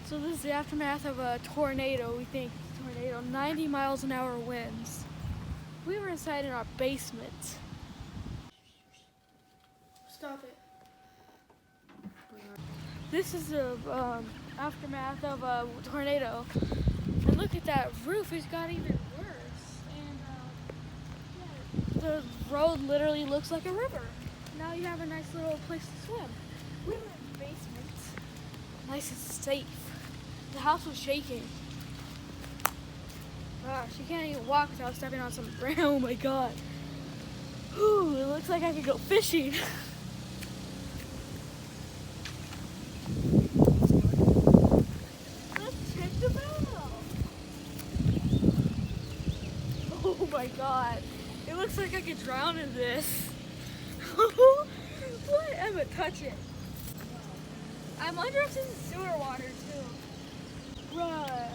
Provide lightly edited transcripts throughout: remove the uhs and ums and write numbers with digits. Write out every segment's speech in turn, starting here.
So this is the aftermath of a tornado, we think. Tornado, 90 miles an hour winds. We were inside in our basement. Stop it. This is the aftermath of a tornado. And look at that roof, it's got even worse. And the road literally looks like a river. Now you have a nice little place to swim. We were in the basement. Nice and safe. The house was shaking. Gosh, you can't even walk without stepping on some ground. Oh my god. Ooh, it looks like I could go fishing. Let's check them out. Oh my god. It looks like I could drown in this. What? Emma, touch it. I wonder if this is sewer water too. Bruh.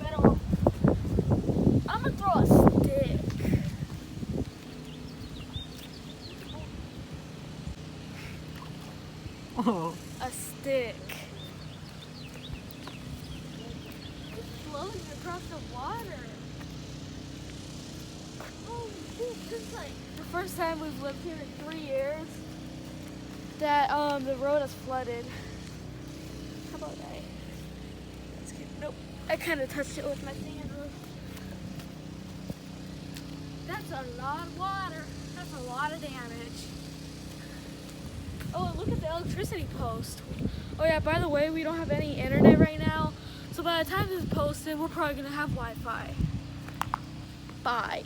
Pero I'm gonna throw a stick. Oh. A stick. It's floating across the water. Oh, this is like the first time we've lived here in 3 years that the road has flooded. How about that? That's good. Nope. I kind of touched it with my finger. That's a lot of water. That's a lot of damage. Oh, and look at the electricity post. Oh yeah, by the way, we don't have any internet right now. So by the time this is posted, we're probably going to have Wi-Fi. Bye.